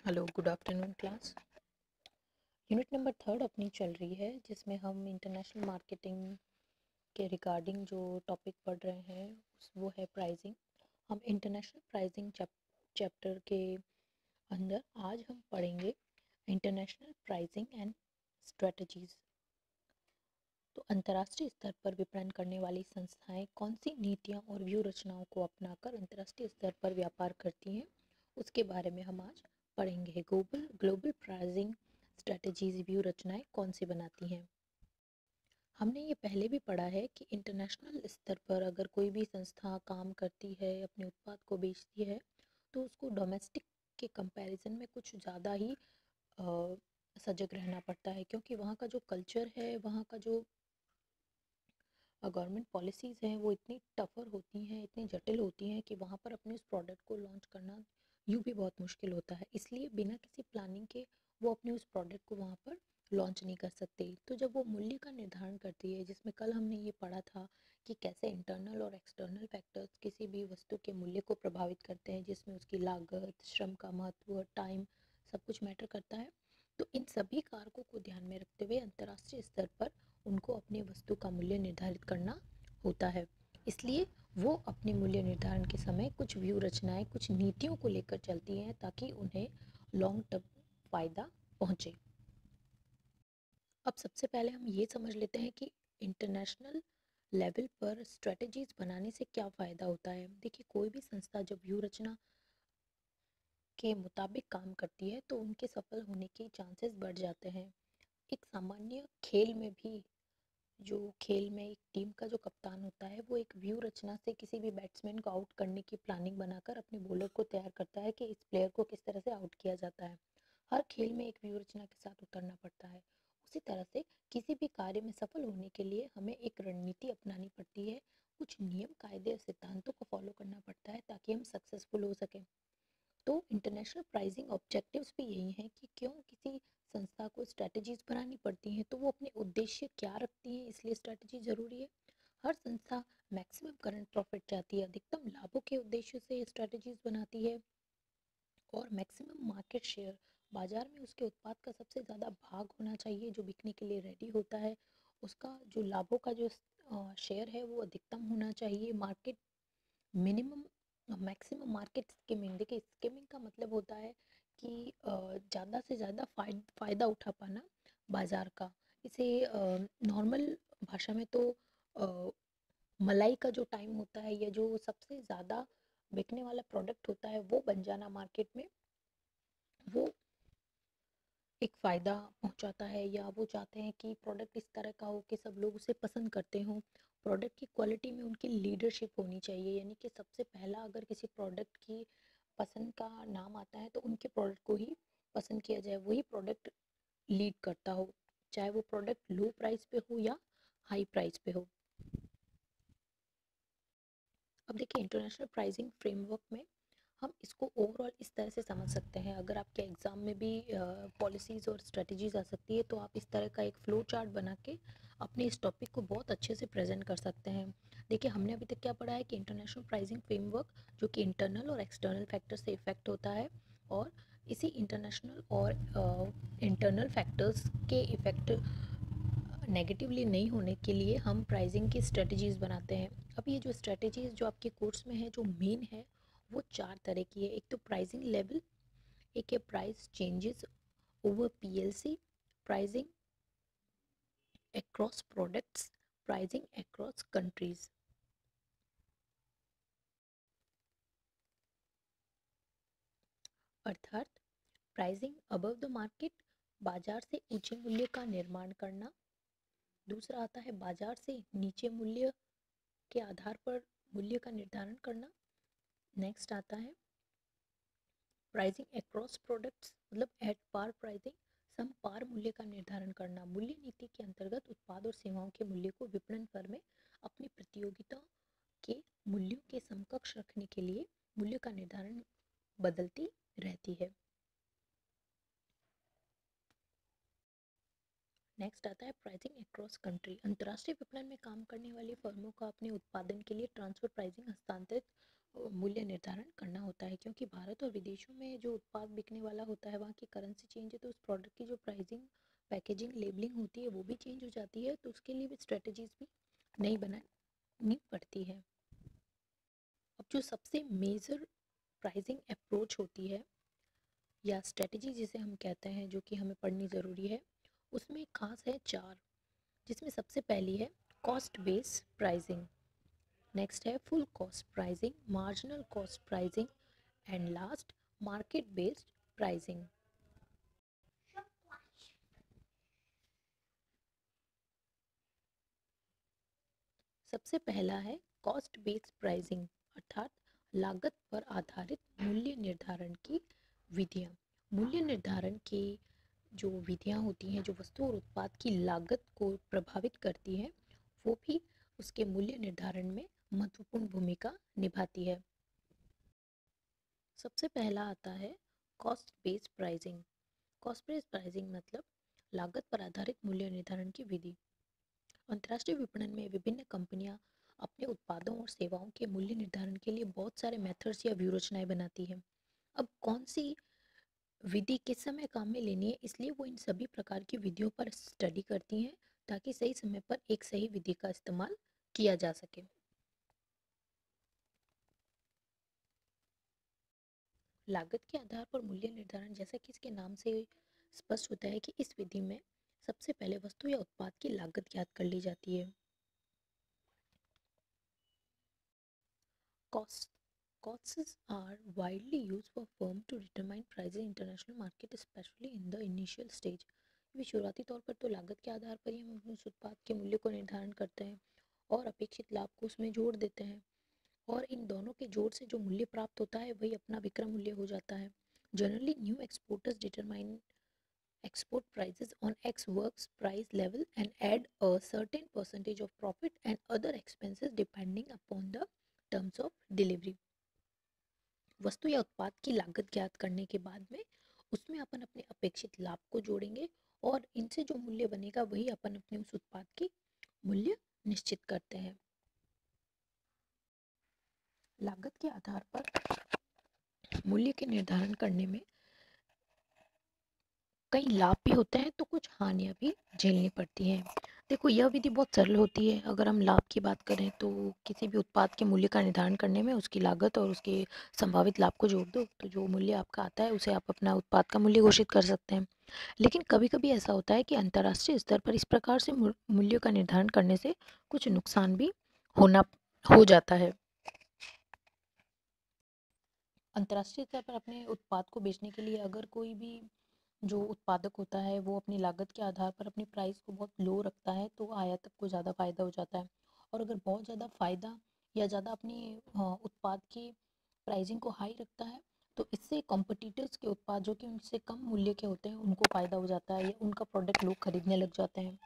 Hello, good afternoon class. Unit number third अपनी चल रही है जिसमें हम इंटरनेशनल मार्केटिंग के रिगार्डिंग जो टॉपिक पढ़ रहे हैं वो है प्राइसिंग। हम इंटरनेशनल प्राइसिंग चैप्टर के अंदर आज हम पढ़ेंगे इंटरनेशनल प्राइसिंग एंड स्ट्रेटजीज। तो अंतर्राष्ट्रीय स्तर पर विपणन करने वाली संस्थाएं कौन सी नीतियां और व्यूह रचनाओं को अपनाकर अंतर्राष्ट्रीय स्तर पर व्यापार करती हैं, उसके बारे में हम आज पढ़ेंगे। Global global pricing strategies view रचनाएं कौन सी बनाती हैं। हमने ये पहले भी पढ़ा है कि इंटरनेशनल स्तर पर अगर कोई भी संस्था काम करती है, अपने उत्पाद को बेचती है, तो उसको डोमेस्टिक के कंपैरिजन में कुछ ज़्यादा ही सजग रहना पड़ता है, क्योंकि वहाँ का जो कल्चर है, वहाँ का जो गवर्नमेंट पॉलिसीज़ हैं वो इतनी टफ़र होती हैं, इतनी जटिल होती हैं कि वहाँ पर अपने उस प्रोडक्ट को लॉन्च करना यूँ भी बहुत मुश्किल होता है। इसलिए बिना किसी प्लानिंग के वो अपने उस प्रोडक्ट को वहाँ पर लॉन्च नहीं कर सकते। तो जब वो मूल्य का निर्धारण करती है, जिसमें कल हमने ये पढ़ा था कि कैसे इंटरनल और एक्सटर्नल फैक्टर्स किसी भी वस्तु के मूल्य को प्रभावित करते हैं, जिसमें उसकी लागत, श्रम का महत्व, टाइम, सब कुछ मैटर करता है। तो इन सभी कारकों को ध्यान में रखते हुए अंतर्राष्ट्रीय स्तर पर उनको अपनी वस्तु का मूल्य निर्धारित करना होता है। इसलिए वो अपने मूल्य निर्धारण के समय कुछ व्यू रचनाएं, कुछ नीतियों को लेकर चलती हैं ताकि उन्हें लॉन्ग टर्म फायदा पहुंचे। अब सबसे पहले हम ये समझ लेते हैं कि इंटरनेशनल लेवल पर स्ट्रेटजीज बनाने से क्या फ़ायदा होता है। देखिए, कोई भी संस्था जब व्यू रचना के मुताबिक काम करती है तो उनके सफल होने के चांसेस बढ़ जाते हैं। एक सामान्य खेल में भी, जो खेल में एक टीम का जो कप्तान होता है, वो एक व्यू रचना से किसी भी बैट्समैन को आउट करने की प्लानिंग बनाकर अपने बॉलर को तैयार करता है कि इस प्लेयर को किस तरह से आउट किया जाता है। हर खेल में एक व्यू रचना के साथ उतरना पड़ता है। उसी तरह से किसी भी कार्य में सफल होने के लिए हमें एक रणनीति अपनानी पड़ती है, कुछ नियम, कायदे और सिद्धांतों को फॉलो करना पड़ता है ताकि हम सक्सेसफुल हो सकें। तो इंटरनेशनल प्राइसिंग ऑब्जेक्टिव्स भी यही हैं कि क्यों किसी संस्था को स्ट्रेटजीज बनानी पड़ती हैं, तो वो अपने उद्देश्य क्या रखती हैं, इसलिए स्ट्रेटजी ज़रूरी है। हर संस्था मैक्सिमम करंट प्रॉफिट चाहती है, अधिकतम लाभों के उद्देश्य से स्ट्रेटजीज बनाती है, और मैक्सिमम मार्केट शेयर, बाजार में उसके उत्पाद का सबसे ज़्यादा भाग होना चाहिए जो बिकने के लिए रेडी होता है। उसका जो लाभों का जो शेयर है वो अधिकतम होना चाहिए। Market minimum maximum market skimming, देखिए स्किमिंग का मतलब होता है कि ज़्यादा से ज़्यादा फ़ायदा उठा पाना बाज़ार का। इसे नॉर्मल भाषा में तो अ, मलाई का जो टाइम होता है या जो सबसे ज़्यादा बिकने वाला प्रोडक्ट होता है वो बन जाना मार्केट में, वो एक फ़ायदा पहुंचाता है। या वो चाहते हैं कि प्रोडक्ट इस तरह का हो कि सब लोग उसे पसंद करते हों। प्रोडक्ट की क्वालिटी में उनकी लीडरशिप होनी चाहिए, यानी कि सबसे पहला अगर किसी प्रोडक्ट की पसंद का नाम आता है तो उनके प्रोडक्ट को ही पसंद किया जाए, वही प्रोडक्ट लीड करता हो, चाहे वो प्रोडक्ट लो प्राइस पे हो या हाई प्राइस पे हो। अब देखिए, इंटरनेशनल प्राइसिंग फ्रेमवर्क में हम इसको ओवरऑल इस तरह से समझ सकते हैं। अगर आपके एग्ज़ाम में भी पॉलिसीज़ और स्ट्रेटजीज आ सकती है तो आप इस तरह का एक फ्लो चार्ट बना के अपने इस टॉपिक को बहुत अच्छे से प्रेजेंट कर सकते हैं। देखिए, हमने अभी तक क्या पढ़ा है कि इंटरनेशनल प्राइसिंग फ्रेमवर्क जो कि इंटरनल और एक्सटर्नल फैक्टर से इफेक्ट होता है, और इसी इंटरनेशनल और इंटरनल फैक्टर्स के इफेक्ट नेगेटिवली नहीं होने के लिए हम प्राइसिंग की स्ट्रेटजीज बनाते हैं। अब ये जो स्ट्रेटजीज जो आपके कोर्स में है, जो मेन है, वो चार तरह की है। एक तो प्राइसिंग लेवल, एक है price changes over PLC, pricing across products, pricing across countries. अर्थात प्राइसिंग अबव द मार्केट, बाजार से ऊंचे मूल्य का निर्माण करना। दूसरा आता है बाजार से नीचे मूल्य के आधार पर मूल्य का निर्धारण करना। नेक्स्ट आता है प्राइसिंग अक्रॉस प्रोडक्ट्स, मतलब एट पार प्राइसिंग, सम पार मूल्य का निर्धारण करना। मूल्य नीति के अंतर्गत उत्पाद और सेवाओं के मूल्य को विपणन फर्म में अपनी प्रतियोगिता के मूल्यों के समकक्ष रखने के लिए मूल्य का निर्धारण बदलती रहती है। नेक्स्ट आता है प्राइसिंग अक्रॉस कंट्री। अंतर्राष्ट्रीय विपणन में काम करने वाली फर्मों का अपने उत्पादन के लिए ट्रांसफर प्राइसिंग हस्तांतरित मूल्य निर्धारण करना होता है, क्योंकि भारत और विदेशों में जो उत्पाद बिकने वाला होता है वहाँ की करेंसी चेंज है, तो उस प्रोडक्ट की जो प्राइसिंग, पैकेजिंग, लेबलिंग होती है वो भी चेंज हो जाती है, तो उसके लिए भी स्ट्रेटजीज भी नई बनानी पड़ती है। अब जो सबसे मेजर प्राइसिंग अप्रोच होती है या स्ट्रेटजी जिसे हम कहते हैं, जो कि हमें पढ़नी ज़रूरी है, उसमें खास है 4, जिसमें सबसे पहली है कॉस्ट बेस प्राइसिंग, नेक्स्ट है full cost pricing, marginal cost pricing and last market based pricing. सबसे पहला है कॉस्ट बेस्ड प्राइसिंग, अर्थात लागत पर आधारित मूल्य निर्धारण की विधियाँ। मूल्य निर्धारण की जो विधियाँ होती हैं, जो वस्तु और उत्पाद की लागत को प्रभावित करती हैं, वो भी उसके मूल्य निर्धारण में महत्वपूर्ण भूमिका निभाती है। सबसे पहला आता है cost based pricing. Cost based pricing मतलब लागत पर आधारित मूल्य निर्धारण की विधि। अंतर्राष्ट्रीय विपणन में विभिन्न कंपनियां अपने उत्पादों और सेवाओं के मूल्य निर्धारण के लिए बहुत सारे मेथड्स या व्यूहरचनाएं बनाती हैं। अब कौन सी विधि किस समय काम में लेनी है, इसलिए वो इन सभी प्रकार की विधियों पर स्टडी करती हैं, ताकि सही समय पर एक सही विधि का इस्तेमाल किया जा सके। लागत के आधार पर मूल्य निर्धारण, जैसा कि इसके नाम से स्पष्ट होता है कि इस विधि में सबसे पहले वस्तु या उत्पाद की लागत ज्ञात कर ली जाती है। Costs. Costs are widely used for firm to determine prices in international market, especially in the initial stage. ये शुरुआती तौर पर तो लागत के आधार पर ही हम उस उत्पाद के मूल्य को निर्धारण करते हैं और अपेक्षित लाभ को उसमें जोड़ देते हैं, और इन दोनों के जोड़ से जो मूल्य प्राप्त होता है वही अपना विक्रय मूल्य हो जाता है। Generally new exporters determine export prices on X works price level and add a certain percentage of profit and other expenses depending upon the terms of delivery. वस्तु या उत्पाद की लागत ज्ञात करने के बाद में उसमें अपन अपने अपेक्षित लाभ को जोड़ेंगे, और इनसे जो मूल्य बनेगा वही अपन अपने उस उत्पाद की मूल्य निश्चित करते हैं। लागत के आधार पर मूल्य के निर्धारण करने में कई लाभ भी होते हैं तो कुछ हानियाँ भी झेलनी पड़ती हैं। देखो, यह विधि बहुत सरल होती है। अगर हम लाभ की बात करें तो किसी भी उत्पाद के मूल्य का निर्धारण करने में उसकी लागत और उसके संभावित लाभ को जोड़ दो, तो जो मूल्य आपका आता है उसे आप अपना उत्पाद का मूल्य घोषित कर सकते हैं। लेकिन कभी कभी ऐसा होता है कि अंतर्राष्ट्रीय स्तर पर इस प्रकार से मूल्य का निर्धारण करने से कुछ नुकसान भी होना हो जाता है। अंतर्राष्ट्रीय स्तर पर अपने उत्पाद को बेचने के लिए अगर कोई भी जो उत्पादक होता है वो अपनी लागत के आधार पर अपनी प्राइस को बहुत लो रखता है, तो आयातक को ज़्यादा फायदा हो जाता है। और अगर बहुत ज़्यादा फायदा या ज़्यादा अपनी उत्पाद की प्राइसिंग को हाई रखता है, तो इससे कॉम्पिटिटर्स के उत्पाद जो कि उनसे कम मूल्य के होते हैं उनको फ़ायदा हो जाता है, या उनका प्रोडक्ट लोग खरीदने लग जाते हैं।